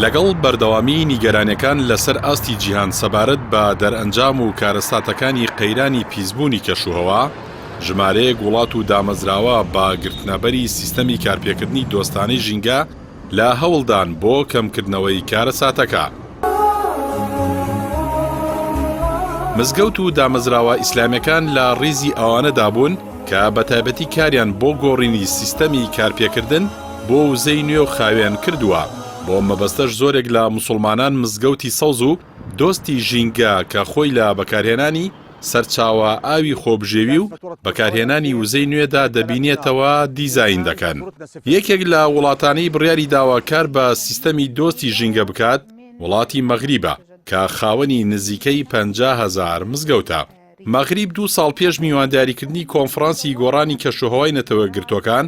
لەگەڵ بەردەوامی نیگەرانیەکان لەسەر ئاستی جیهان سەبارەت بە دەرئەنجام و کارەساتەکانی قەیرانی پیسبوونی کەشوهەوا، ژمارەیەک وڵات و دامەزراوە بە گرتنەبەری سیستەمی کارپێکردنی دۆستانەی ژینگە لە هەوڵدان بۆ کەمکردنەوەی کارەساتەکە. مزگەوت و دامەزراوە ئیسلامیەکان لە ڕیزی ئەوانەدا بوون کە بەتایبەتی کاریان بۆ گۆڕینی سیستەمی کارپێکردن بۆ وزەی نوێ و خاوێن کردووە. بۆ مەبەستەش زۆرێک لە موسڵمانان مزگەوتی سەوز و دۆستی ژینگە کە خۆی لە بەکارهێنانی سەرچاوە ئاوی خۆبژێوی و بەکارهێنانی وزەی نوێدا دەبینێتەوە دیزاین دەکەن. یەکێک لە وڵاتانەی بڕیاری داوا کار بە سیستەمی دۆستی ژینگە بکات وڵاتی مەغریبە کە خاوەنی نزیکەی 50,000 مزگەوتە. مەغریب 2 ساڵ پێش میوانداریکردنی کۆنفرانسی گۆڕانی کەشوهەوای نەتەوەگرتوەکان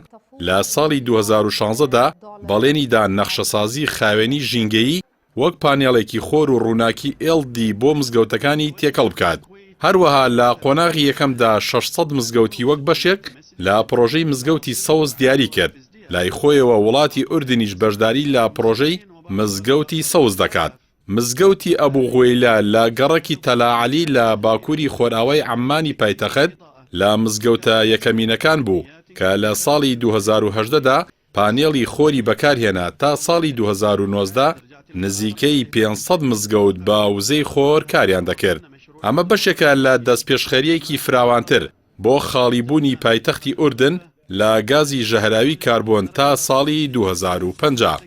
لە ساڵی 2016دا بەڵێنیدا نەخشەسازی خاوێنی ژینگەیی وەک پانێڵێکی خۆر و ڕووناکی LD بۆ مزگەوتەکانی تێکەڵ بکات. هەروەها لە قۆناغی یەکەمدا 600 مزگەوتی وەک بەشێک لە پرۆژەی مزگەوتی سەوز دیاری کرد. لای خۆیەوە وڵاتی ئوردنیش بەشداری لە پرۆژەی مزگەوتی سەوز دەکات. مزگەوتی ئەبوغوێیلا لە گەڕەکی تەلاعەلی لە باکووری خۆراوای عەمانی پایتەخت لە مزگەوتە یەکەمینەکان بوو کە لە ساڵی 2018دا پانێڵی خۆری بەکارهێنا تا ساڵی 2019 نزیکەی 500 مزگەوت بە وزەی خۆر کاریان دەکرد. ئەمە بەشێکە لە دەستپێشخەریەکی فراوانتر بۆ خاڵیبوونی پایتەختی ئوردن لە گازی ژەهراوی کاربۆن تا ساڵی 2050.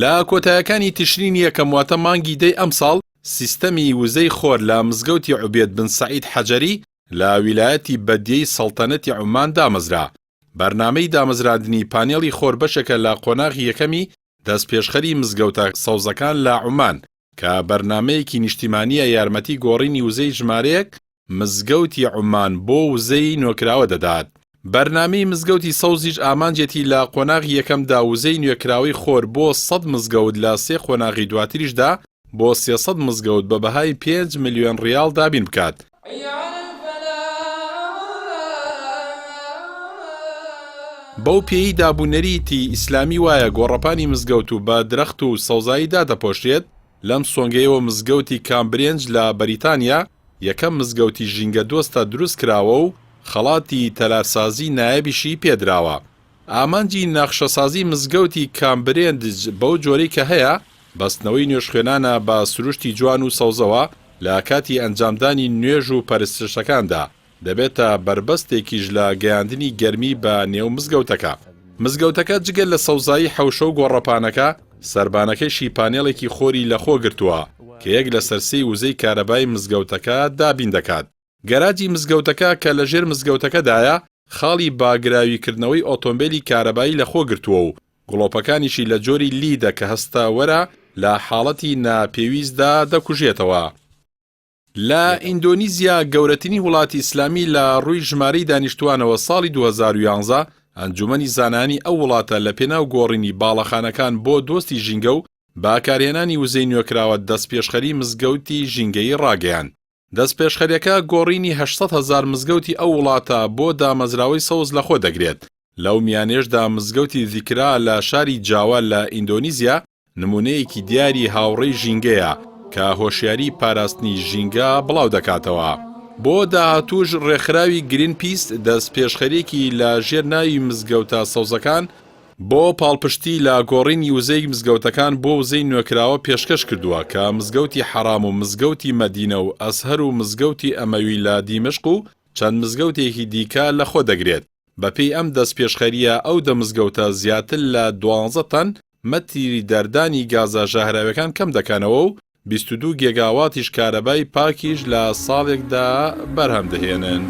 لە کۆتاییەکانی تشرین یەکەم واتە مانگی دەی ئەمساڵ سیستەمی وزەی خۆر لە مزگەوتی عوبێد بن سەعید حەجەری لە ویلایەتی بەدیەی سەڵتەنەتی عومان دامەزرا. بەرنامەی دامەزراندنی پانێڵی خۆر بەشێکە لە قۆناغی یەکەمی دەستپێشخەری مزگەوتە سەوزەکان لە عومان کە بەرنامەیەکی نیشتیمانیە یارمەتی گۆڕینی وزەی ژمارەیەک مزگەوتی عومان بۆ وزەی نوێکراوە دەدات. بەرنامەی مزگەوتی سەوزیش ئامانجێتی لە قۆناغی یەکەمدا وزەی نوێکراوی خۆر بۆ 100 مزگەوت لە 3 قۆناغی دواتریشدا بۆ 300 مزگەوت بە بەهای 5 ملیۆن ریال دابین بکات. بەو پێی دابوونەریتی ئیسلامی وایە گۆڕەپانی مزگەوت و بە درەخت و سەوزایی دادەپۆشێت. لەم سۆنگەیەوە مزگەوتی کامبرێنج لە بەریتانیا یەکەم مزگەوتی ژینگە دۆستە دروست کراوە و خەڵاتی تەلارسازی نایەبیشی پێدراوە. ئامانجی نەخشەسازی مزگەوتی کامبرێنج بەو جۆرەی کە هەیە بەستنەوەی نوێژخوێنانە بە سروشتی جوان و سەوزەوە لە کاتی ئەنجامدانی نوێژ و پەرستشەکاندا دەبێتە بربەستێکیش لە گەیاندنی گەرمی بە نێو مزگەوتەکە. مزگەوتەکە جگەل لە سەوزایی حەوشە و گۆڕەپانەکە سەربانەکەیشی پانێڵێکی خۆری لەخۆ گرتووە کە یەک لە سەرسەی وزەی کارەبای مزگەوتەکە دابین دەکات. گەراجی مزگەوتەکە کە لە ژێر مزگەوتەکەدایە خاڵی باگراویکردنەوەی ئۆتۆمبیلی کارەبایی لەخۆ گرتووە و گڵۆپەکانیشی لە جۆری لیدە کە هەستاوەرە لە حاڵەتی ناپێویستدا دەکوژێتەوە. لە ئیندۆنیزیا گەورەترین وڵاتی ئیسلامی لە ڕووی ژمارەی دانیشتوانەوە ساڵی 2011 ئەنجومەنی زانانی ئەو وڵاتە لە پێناو گۆڕینی باڵەخانەکان بۆ دۆستی ژینگە و باکارهێنانی وزەی نوێکراوە دەستپێشخەری مزگەوتی ژینگەیی ڕاگەیاند. دەستپێشخەریەکە گۆڕینی 800,000 مزگەوتی ئەو وڵاتە بۆ دامەزراوەی سەوز لەخۆ دەگرێت. لەو میانێشدا مزگەوتی ذیکرا لە شاری جاوا لە ئیندۆنیزیا نمونەیەکی دیاری هاوڕێی ژینگەیە کە هۆشیاری پاراستنی ژینگە بڵاو دەکاتەوە. بۆ داهاتووش ڕێکخراوی گرین پیس دەستپێشخەرێکی لە ژێر ناوی مزگەوتە سەوزەکان بۆ پاڵپشتی لە گۆڕینی وزەی مزگەوتەکان بۆ وزەی نوێکراوە پێشکەش کردووە کە مزگەوتی حەرام و مزگەوتی مەدینە و ئەزهەر و مزگەوتی ئەمەوی لە دیمشق و چەند مزگەوتێکی دیکە لەخۆ دەگرێت. بەپێی ئەم دەستپێشخەریە ئەو دەمزگەوتە زیاتر لە 12 تەن مەتری دەردانی گازە ژەهراویەکان کەم دەکەنەوە و 22 گیگاواتیش کارەبای پاکیش لە ساڵێکدا بەرهەم دەهێنن.